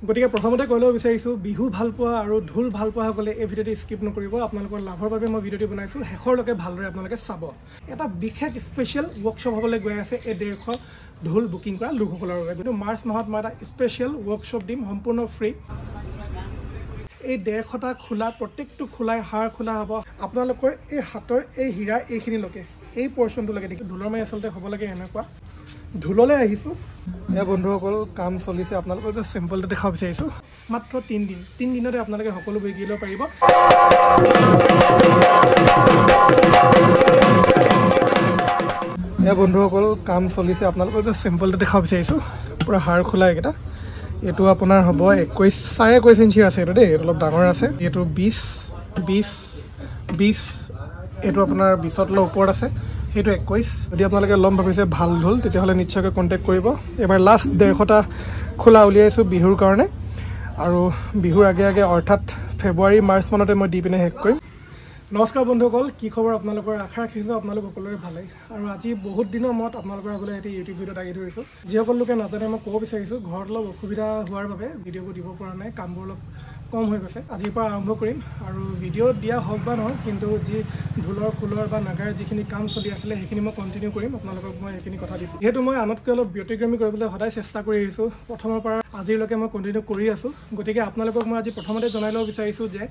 গতিকে প্ৰথমতে কৈ ল'ব বিচাৰিছোঁ বিহু ভাল পোৱা আৰু ঢোল ভাল পোৱা সকলে এই ভিডিঅ'টো স্কিপ নকৰিব। আপোনালোকৰ লাভৰ বাবে মই ভিডিঅ'টো বনাইছোঁ, শেষৰলৈকে ভালদৰে আপোনালোকে চাব। এটা বিশেষ স্পেচিয়েল ৱৰ্কশ্বপ হ'বলৈ গৈ আছে এই 150 ঢোল বুকিং কৰা লোকসকলৰ বাবে। কিন্তু মাৰ্চ মাহত মই এটা স্পেচিয়েল ৱৰ্কশ্বপ দিম, সম্পূৰ্ণ ফ্ৰী। এই 150টা খোলা, প্ৰত্যেকটো খোলাই হাড় খোলা হ'ব। আপোনালোকৰ এই হাতৰ এই হীৰা এইখিনিলৈকে, এই পৰ্চনটোলৈকে দেখি ঢোলৰ মাৰি আচলতে হ'ব লাগে এনেকুৱা। ঢোললৈ আহিছোঁ, এয়া বন্ধুসকল কাম চলিছে। আপোনালোকক যে চেম্পলটো দেখাব বিচাৰিছোঁ। মাত্ৰ 3 দিন, 3 দিনতে আপোনালোকে সকলো বিকি ল'ব পাৰিব। এয়া বন্ধুসকল কাম চলিছে। আপোনালোকক যে চেম্পলটো দেখাব বিচাৰিছোঁ, পূৰা হাড় খোলা এইকেইটা। এইটো আপোনাৰ হ'ব 21.5 ইঞ্চিৰ আছে এইটো দেই, এইটো অলপ ডাঙৰ আছে। এইটো 20 এইটো আপোনাৰ 20ত ওপৰত আছে, সেইটো 21। যদি আপোনালোকে ল'ম ভাবিছে ভাল ঢোল, তেতিয়াহ'লে নিশ্চয়কৈ কণ্টেক্ট কৰিব। এবাৰ লাষ্ট 150টা খোলা উলিয়াইছোঁ বিহুৰ কাৰণে, আৰু বিহুৰ আগে আগে অৰ্থাৎ ফেব্ৰুৱাৰী মাৰ্চ মানতে মই দি পিনে শেষ কৰিম। নমস্কাৰ বন্ধুসকল, কি খবৰ আপোনালোকৰ? আশা ৰাখিছোঁ আপোনালোক সকলোৰে ভালেই। আৰু আজি বহুত দিনৰ মূৰত আপোনালোকৰ আগলৈ এটি ইউটিউব ভিডিঅ' দাঙি ধৰিছোঁ। যিসকল লোকে নাজানে মই ক'ব বিচাৰিছোঁ, ঘৰত অলপ অসুবিধা হোৱাৰ বাবে ভিডিঅ'বোৰ দিব পৰা নাই, কামবোৰ অলপ কম হৈ গৈছে। আজিৰ পৰা আৰম্ভ কৰিম, আৰু ভিডিঅ' দিয়া হওক বা নহয়, কিন্তু যি ঢোলৰ খোলৰ বা নাগাৰে যিখিনি কাম চলি আছিলে সেইখিনি মই কণ্টিনিউ কৰিম। আপোনালোকক মই সেইখিনি কথা দিছোঁ। যিহেতু মই আনতকৈ অলপ ব্যতিক্ৰমী কৰিবলৈ সদায় চেষ্টা কৰি আহিছোঁ, প্ৰথমৰ পৰা আজিলৈকে মই কণ্টিনিউ কৰি আছোঁ। গতিকে আপোনালোকক মই আজি প্ৰথমতে জনাই ল'ব বিচাৰিছোঁ যে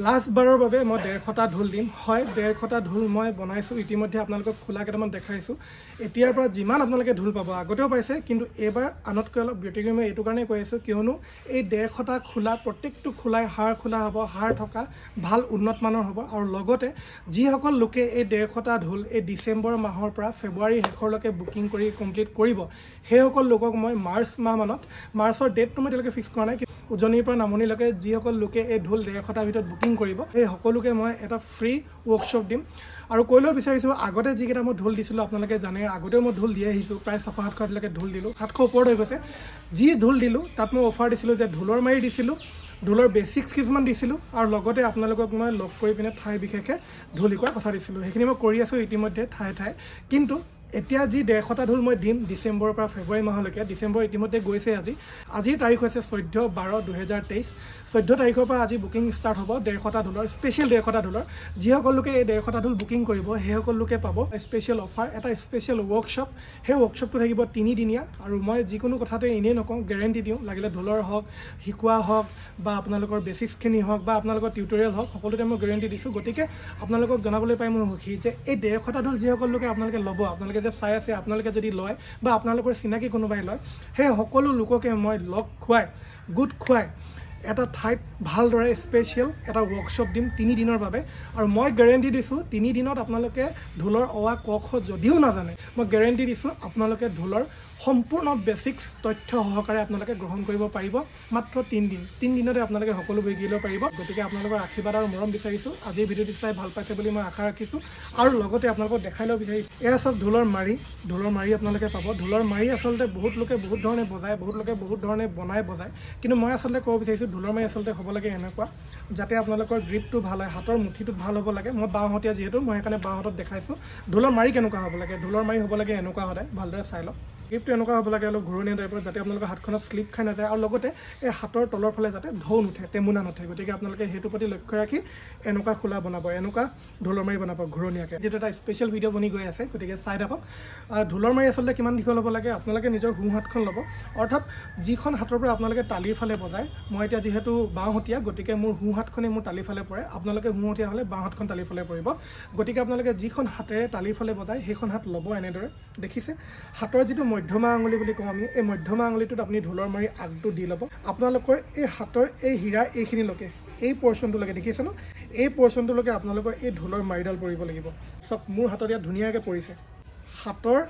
লাষ্ট বাৰৰ বাবে মই 150টা ঢোল দিম। হয়, 150টা ঢোল মই বনাইছোঁ, ইতিমধ্যে আপোনালোকক খোলা কেইটামান দেখাইছোঁ। এতিয়াৰ পৰা যিমান আপোনালোকে ঢোল পাব, আগতেও পাইছে, কিন্তু এইবাৰ আনতকৈ অলপ ব্যতিক্ৰমী এইটো কাৰণেই কৈ আছোঁ, কিয়নো এই 150টা খোলা, প্ৰত্যেকটো খোলাই হাড় খোলা হ'ব, হাড় থকা ভাল উন্নত মানৰ হ'ব। আৰু লগতে যিসকল লোকে এই 150টা ঢোল এই ডিচেম্বৰ মাহৰ পৰা ফেব্ৰুৱাৰী শেষৰলৈকে বুকিং কৰি কমপ্লিট কৰিব, সেইসকল লোকক মই মাৰ্চ মাহ মানত, মাৰ্চৰ ডেটটো মই এতিয়ালৈকে ফিক্স কৰা নাই, উজনিৰ পৰা নামনিলৈকে যিসকল লোকে এই ঢোল 150টাৰ ভিতৰত বুকিং কৰিব, সেই সকলোকে মই এটা ফ্ৰী ৱৰ্কশ্বপ দিম। আৰু কৈ ল'ব বিচাৰিছোঁ, আগতে যিকেইটা মই ঢোল দিছিলোঁ আপোনালোকে জানে, আগতেও মই ঢোল দি আহিছোঁ, প্ৰায় 600-700 আজিলৈকে ঢোল দিলোঁ, 700 ওপৰত হৈ গৈছে। যি ঢোল দিলোঁ তাত মই অফাৰ দিছিলোঁ যে ঢোলৰ মাৰি দিছিলোঁ, ঢোলৰ বেচিক্স কিছুমান দিছিলোঁ, আৰু লগতে আপোনালোকক মই লগ কৰি পিনে ঠাই বিশেষে ঢোল শিকোৱাৰ কথা দিছিলোঁ। সেইখিনি মই কৰি আছোঁ ইতিমধ্যে ঠায়ে ঠায়ে। কিন্তু এতিয়া যি 150টা ঢোল মই দিম ডিচেম্বৰৰ পৰা ফেব্ৰুৱাৰী মাহলৈকে, ডিচেম্বৰ ইতিমধ্যে গৈছে। আজিৰ তাৰিখ হৈছে 14/12/2023। 14 তাৰিখৰ পৰা আজি বুকিং ষ্টাৰ্ট হ'ব 150টা ঢোলৰ, স্পেচিয়েল 150টা ঢোলৰ। যিসকল লোকে এই 150টা ঢোল বুকিং কৰিব, সেইসকল লোকে পাব স্পেচিয়েল অফাৰ, এটা স্পেচিয়েল ৱৰ্কশ্বপ। সেই ৱৰ্কশ্বপটো থাকিব 3 দিনীয়া, আৰু মই যিকোনো কথাতে এনেই নকওঁ, গেৰেণ্টি দিওঁ। লাগিলে ঢোলৰ হওক, শিকোৱা হওক, বা আপোনালোকৰ বেচিক্সখিনি হওক, বা আপোনালোকৰ টিউটৰিয়েল হওক, সকলোতে মই গেৰেণ্টি দিছোঁ। গতিকে আপোনালোকক জনাবলৈ পাই মই সুখী যে এই 150টা ঢোল যিসকল লোকে আপোনালোকে ল'ব, আপোনালোকে যে চাই আছে, আপোনালোকে যদি লয় বা আপোনালোকৰ চিনাকি কোনোবাই লয়, সেই সকলো লোককে মই লগ খুৱাই, গোট খুৱাই এটা ঠাইত ভালদৰে স্পেচিয়েল এটা ৱৰ্কশ্বপ দিম 3 দিনৰ বাবে। আৰু মই গেৰেণ্টি দিছোঁ 3 দিনত আপোনালোকে ঢোলৰ অ, ক, খ যদিও নাজানে, মই গেৰেণ্টি দিছোঁ আপোনালোকে ঢোলৰ সম্পূৰ্ণ বেচিক্স তথ্য সহকাৰে আপোনালোকে গ্ৰহণ কৰিব পাৰিব। মাত্ৰ 3 দিন, 3 দিনতে আপোনালোকে সকলো বিকি ল'ব পাৰিব। গতিকে আপোনালোকৰ আশীৰ্বাদ আৰু মৰম বিচাৰিছোঁ। আজিৰ ভিডিঅ'টো চাই ভাল পাইছে বুলি মই আশা ৰাখিছোঁ। আৰু লগতে আপোনালোকক দেখাই ল'ব বিচাৰিছোঁ, এয়া চব ঢোলৰ মাৰি আপোনালোকে পাব। ঢোলৰ মাৰি আচলতে বহুত লোকে বহুত ধৰণে বজায়, বহুত লোকে বহুত ধৰণে বজায়, কিন্তু মই আচলতে ক'ব বিচাৰিছোঁ ঢোলৰ মাৰি আচলতে হ'ব লাগে এনেকুৱা, যাতে আপোনালোকৰ গ্ৰিপটো ভাল হয়, হাতৰ মুঠিটো ভাল হ'ব লাগে। মই বাওঁহতীয়া যিহেতু, মই সেইকাৰণে বাওঁহতত দেখাইছোঁ। ঢোলৰ মাৰি কেনেকুৱা হ'ব লাগে, ঢোলৰ মাৰি হ'ব লাগে এনেকুৱা সদায়, ভালদৰে চাই লওক। গ্ৰিপটো এনেকুৱা হ'ব লাগে, অলপ ঘূৰণীয়া টাইপৰ, যাতে আপোনালোকৰ হাতখনত শ্লিপ খাই নাযায়, আৰু লগতে এই হাতৰ তলৰ ফালে যাতে ঢৌ নুঠে, টেমুনা নুঠে। গতিকে আপোনালোকে সেইটোৰ প্ৰতি লক্ষ্য ৰাখি এনেকুৱা খোলা বনাব, এনেকুৱা ঢোলৰ মাৰি বনাব ঘূৰণীয়াকৈ। যিটো এটা স্পেচিয়েল ভিডিঅ' বনি গৈ আছে, গতিকে চাই থাকক। ঢোলৰ মাৰি আচলতে কিমান দীঘল হ'ব লাগে, আপোনালোকে নিজৰ সোঁ হাতখন ল'ব, অৰ্থাৎ যিখন হাতৰ পৰা আপোনালোকে তালিৰ ফালে বজায়। মই এতিয়া যিহেতু বাওঁহতীয়া, গতিকে মোৰ সোঁ হাতখনে মোৰ তালিৰ ফালে পৰে। আপোনালোকে সোঁহতীয়া হ'লে বাওঁ হাতখন তালিৰ ফালে পৰিব। গতিকে আপোনালোকে যিখন হাতেৰে তালিৰ ফালে বজায়, সেইখন হাত ল'ব এনেদৰে, দেখিছে? হাতৰ যিটো মধ্যমা আঙুলি বুলি কওঁ আমি, এই মধ্যমা আঙুলিটোত আপুনি ঢোলৰ মাৰি আগটো দি ল'ব। আপোনালোকৰ এই হাতৰ এই হীৰা এইখিনিলৈকে, এই পৰ্চনটোলৈকে, দেখিছে ন? এই পৰ্চনটোলৈকে আপোনালোকৰ এই ঢোলৰ মাৰিডাল পৰিব লাগিব। চব মোৰ হাতত ইয়াত ধুনীয়াকৈ পৰিছে। হাতৰ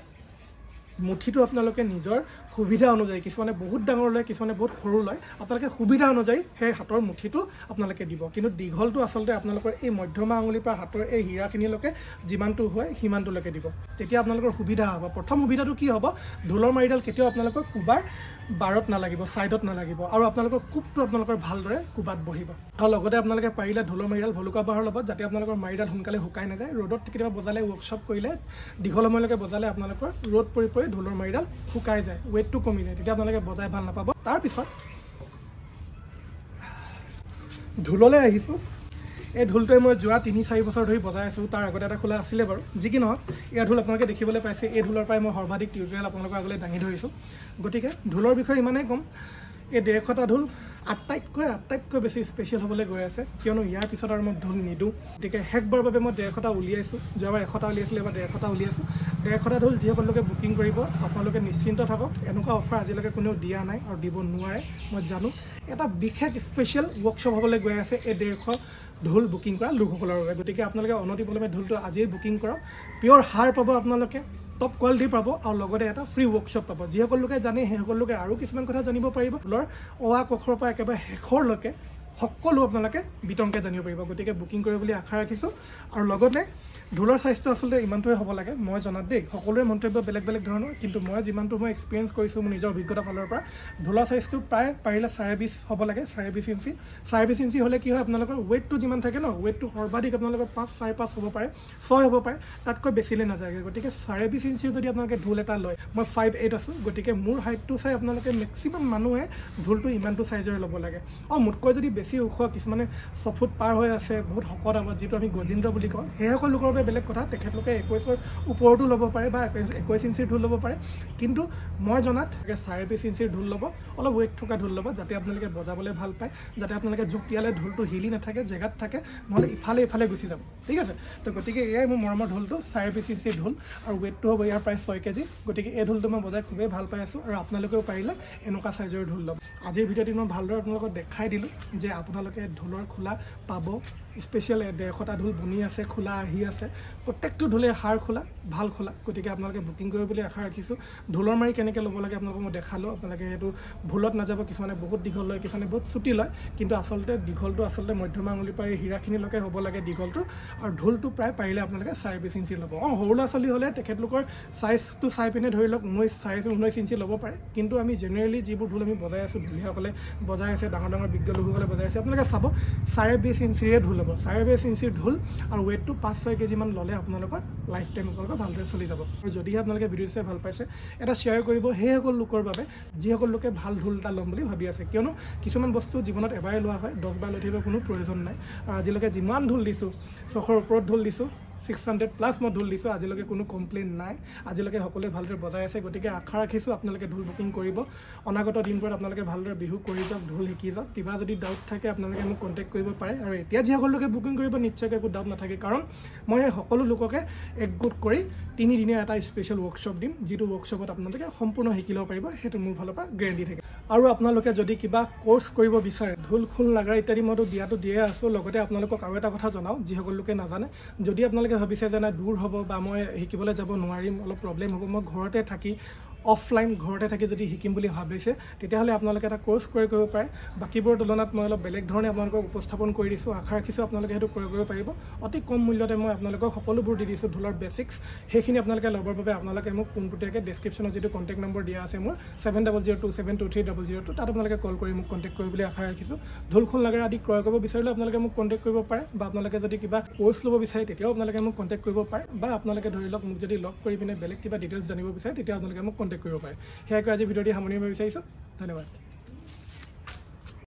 মুঠিটো আপোনালোকে নিজৰ সুবিধা অনুযায়ী, কিছুমানে বহুত ডাঙৰ লয়, কিছুমানে বহুত সৰু লয়, আপোনালোকে সুবিধা অনুযায়ী সেই হাতৰ মুঠিটো আপোনালোকে দিব। কিন্তু দীঘলটো আচলতে আপোনালোকৰ এই মধ্যমা আঙুলিৰ পৰা হাতৰ এই হীৰাখিনিলৈকে যিমানটো হয় সিমানটোলৈকে দিব, তেতিয়া আপোনালোকৰ সুবিধা হ'ব। প্ৰথম সুবিধাটো কি হ'ব, ঢোলৰ মাৰিডাল কেতিয়াও আপোনালোকৰ কোবাৰ বাৰত নালাগিব, ছাইডত নালাগিব, আৰু আপোনালোকৰ কোবটো আপোনালোকৰ ভালদৰে কোবাত বহিব। আৰু লগতে আপোনালোকে পাৰিলে ঢোলৰ মাৰিডাল ভলুকা বাঁহৰ লগত, যাতে আপোনালোকৰ মাৰিডাল সোনকালে শুকাই নাযায়। ৰ'দত কেতিয়াবা বজালে, ৱৰ্কশ্বপ কৰিলে দীঘল সময়লৈকে বজালে আপোনালোকৰ ৰ'দ পৰি ঢোলৰ মাৰিডাল শুকাই যায়, ৱেটটো কমি যায়, তেতিয়া আপোনালোকে বজাই ভাল নাপাব। তাৰপিছত ঢোললৈ আহিছোঁ এই ঢোলটোৱে মই যোৱা 3-4 বছৰ ধৰি বজাই আছোঁ তাৰ আগতে এটা খোলা আছিলে বাৰু যি কি নহওক এই ঢোল আপোনালোকে দেখিবলৈ পাইছে এই ঢোলৰ পৰাই মই সৰ্বাধিক টিউটৰিয়েল আপোনালোকৰ আগলৈ দাঙি ধৰিছোঁ গতিকে ঢোলৰ বিষয়ে ইমানেই ক'ম এই 150টা ঢোল আটাইতকৈ বেছি স্পেচিয়েল হ'বলৈ গৈ আছে কিয়নো ইয়াৰ পিছত আৰু মই ঢোল নিদিওঁ গতিকে শেষবাৰৰ বাবে মই 150টা উলিয়াইছোঁ যোৱাবাৰ 100টা উলিয়াইছিলোঁ এবাৰ 150টা উলিয়াইছোঁ 150টা ঢোল যিসকল লোকে বুকিং কৰিব আপোনালোকে নিশ্চিন্ত থাকক এনেকুৱা অফাৰ আজিলৈকে কোনেও দিয়া নাই আৰু দিব নোৱাৰে মই জানো এটা বিশেষ স্পেচিয়েল ৱৰ্কশ্বপ হ'বলৈ গৈ আছে এই 150 ঢোল বুকিং কৰা লোকসকলৰ বাবে গতিকে আপোনালোকে অনতিপলমে ঢোলটো আজিয়ে বুকিং কৰক পিয়ৰ হাৰ পাব আপোনালোকে টপ কোৱালিটি পাব আৰু লগতে এটা ফ্ৰী ৱৰ্কশ্বপ পাব যিসকল লোকে জানে সেইসকল লোকে আৰু কিছুমান কথা জানিব পাৰিব ঢোলৰ অ আ কখৰৰ পৰা একেবাৰে শেষৰলৈকে সকলো আপোনালোকে বিতংকে জানিব পাৰিব গতিকে বুকিং কৰিব বুলি আশা ৰাখিছোঁ আৰু লগতে ঢোলৰ চাইজটো আচলতে ইমানটোৱে হ'ব লাগে মই জনাত দেই সকলোৰে মন্তব্য বেলেগ বেলেগ ধৰণৰ কিন্তু মই যিমানটো মই এক্সপিৰিয়েঞ্চ কৰিছোঁ মোৰ নিজৰ অভিজ্ঞতাৰ ফালৰ পৰা ঢোলৰ চাইজটো প্ৰায় পাৰিলে 20.5 হ'ব লাগে 20.5 ইঞ্চি 20.5 ইঞ্চি হ'লে কি হয় আপোনালোকৰ ৱেইটটো যিমান থাকে ন ৱেইটটো সৰ্বাধিক আপোনালোকৰ 5-4.5 হ'ব পাৰে 6 হ'ব পাৰে তাতকৈ বেছিলৈ নাযায়গৈ গতিকে 20.5 ইঞ্চিৰ যদি আপোনালোকে ঢোল এটা লয় মই 5'8" আছোঁ গতিকে মোৰ হাইটটো চাই আপোনালোকে মেক্সিমাম মানুহে ঢোলটো ইমানটো চাইজৰে ল'ব লাগে আৰু মোতকৈ যদি বেছি ওখ কিছুমানে 6 ফুট পাৰ হৈ আছে বহুত শকত আৱত যিটো আমি গজিন্দ্ৰ বুলি কওঁ সেইসকল লোকৰ বাবে বেলেগ কথা তেখেতলোকে 21ৰ ওপৰতো ল'ব পাৰে বা 21 ইঞ্চিৰ ঢোল ল'ব পাৰে কিন্তু মই জনাত 20.5 ইঞ্চিৰ ঢোল ল'ব অলপ ৱেইট থকা ঢোল ল'ব যাতে আপোনালোকে বজাবলৈ ভাল পায় যাতে আপোনালোকে জঁপিয়ালে ঢোলটো হিলি নাথাকে জেগাত থাকে নহ'লে ইফালে গুচি যাব ঠিক আছে তো গতিকে এয়াই মোৰ মৰমৰ ঢোলটো 20.5 ইঞ্চিৰ ঢোল আৰু ৱেইটটো হ'ব ইয়াৰ প্ৰায় 6 কেজি গতিকে এই ঢোলটো মই বজাই খুবেই ভাল পাই আছোঁ আৰু আপোনালোকেও পাৰিলে এনেকুৱা চাইজৰ ঢোল ল'ব আজিৰ ভিডিঅ'টি মই ভালদৰে আপোনালোকক দেখাই দিলোঁ যে আপোনালোকে ঢোলৰ খোলা পাব স্পেচিয়েল 150টা ঢোল বনি আছে খোলা আহি আছে প্ৰত্যেকটো ঢোলে হাৰ খোলা ভাল খোলা গতিকে আপোনালোকে বুকিং কৰিব বুলি আশা ৰাখিছোঁ ঢোলৰ মাৰি কেনেকৈ ল'ব লাগে আপোনালোকক মই দেখালোঁ আপোনালোকে সেইটো ভুলত নাযাব কিছুমানে বহুত দীঘল লয় কিছুমানে বহুত চুটি লয় কিন্তু আচলতে দীঘলটো আচলতে মধ্যমা আঙুলিৰ পৰা হীৰাখিনিলৈকে হ'ব লাগে দীঘলটো আৰু ঢোলটো প্ৰায় পাৰিলে আপোনালোকে 20.5 ইঞ্চি ল'ব সৰু ল'ৰা ছোৱালী হ'লে তেখেতলোকৰ চাইজটো চাই পিনে ধৰি লওক 19 ইঞ্চি ল'ব পাৰে কিন্তু আমি জেনেৰেলি যিবোৰ ঢোল আমি বজাই আছোঁ ঢুলীয়াসকলে বজাই আছে ডাঙৰ বিজ্ঞ লোকসকলে বজাই আছে আপোনালোকে চাব 20.5 ইঞ্চিৰে ঢোল ল'ব 20.5 ইঞ্চিৰ ঢোল আৰু ৱেইটটো 5-6 কেজিমান ল'লে আপোনালোকৰ লাইফ টাইম আপোনালোকৰ ভালদৰে চলি যাব আৰু যদিহে আপোনালোকে ভিডিঅ'টো চাই ভাল পাইছে এটা শ্বেয়াৰ কৰিব সেইসকল লোকৰ বাবে যিসকল লোকে ভাল ঢোল এটা ল'ম বুলি ভাবি আছে কিয়নো কিছুমান বস্তু জীৱনত এবাৰে লোৱা হয় 10 বাৰ লৈ থাকিব কোনো প্ৰয়োজন নাই আৰু আজিলৈকে যিমান ঢোল দিছোঁ 600ৰ ওপৰত ঢোল দিছোঁ 600+ মই ঢোল দিছোঁ আজিলৈকে কোনো কমপ্লেইন নাই আজিলৈকে সকলোৱে ভালদৰে বজাই আছে গতিকে আশা ৰাখিছোঁ আপোনালোকে ঢোল বুকিং কৰিব অনাগত দিনবোৰত আপোনালোকে ভালদৰে বিহু কৰি যাওক ঢোল শিকি যাওক কিবা যদি ডাউট থাকে আপোনালোকে মোক কণ্টেক্ট কৰিব পাৰে আৰু এতিয়া যিসকল লোকে বুকিং কৰিব নিশ্চয়কৈ একো ডাউট নাথাকে কাৰণ মই সকলো লোককে একগোট কৰি 3 দিনীয়া এটা স্পেচিয়েল ৱৰ্কশ্বপ দিম যিটো ৱৰ্কশ্বপত আপোনালোকে সম্পূৰ্ণ শিকি ল'ব পাৰিব সেইটো মোৰ ফালৰ পৰা গেৰেণ্টি থাকে আৰু আপোনালোকে যদি কিবা কোৰ্চ কৰিব বিচাৰে ঢোল খোল নাগাৰা ইত্যাদি মইতো দিয়াটো দিয়ে আছোঁ লগতে আপোনালোকক আৰু এটা কথা জনাওঁ যিসকল লোকে নাজানে যদি আপোনালোকে ভাবিছে যে নাই দূৰ হ'ব বা মই শিকিবলৈ যাব নোৱাৰিম অলপ প্ৰব্লেম হ'ব মই ঘৰতে থাকি অফলাইন ঘৰতে থাকি যদি শিকিম বুলি ভাবিছে তেতিয়াহ'লে আপোনালোকে এটা কোৰ্চ ক্ৰয় কৰিব পাৰে বাকীবোৰৰ তুলনাত মই অলপ বেলেগ ধৰণে আপোনালোকক উপস্থাপন কৰি দিছোঁ আশা ৰাখিছোঁ আপোনালোকে সেইটো ক্ৰয় কৰিব পাৰিব অতি কম মূল্যতে মই আপোনালোকক সকলোবোৰ দি দিছোঁ ঢোলৰ বেচিক্স সেইখিনি আপোনালোকে ল'বৰ বাবে আপোনালোকে মোক পোনপটীয়াকৈ ডেছক্ৰিপশ্যনত যিটো কণ্টেক্ট নম্বৰ দিয়া আছে মোৰ 7002723002 তাত আপোনালোকে কল কৰি মোক কণ্টেক্ট কৰিব বুলি আশা ৰাখিছোঁ ঢোল খোল নাগাৰা আদি ক্ৰয় কৰিব বিচাৰিলে আপোনালোকে মোক কণ্টেক্ট কৰিব পাৰে বা আপোনালোকে যদি কিবা কোৰ্চ ল'ব বিচাৰে তেতিয়াও আপোনালোকে মোক কণ্টেক্ট কৰিব পাৰে বা আপোনালোকে ধৰি লওক মোক যদি লগ কৰি পিনে বেলেগ কিবা ডিটেইলছ জানিব বিচাৰে তেতিয়া আপোনালোকে মোক কণ্টেক্ট কৰিব পাৰে সেয়াকৈ আজি ভিডিঅ'টি সামৰণি মাৰিব বিচাৰিছোঁ ধন্যবাদ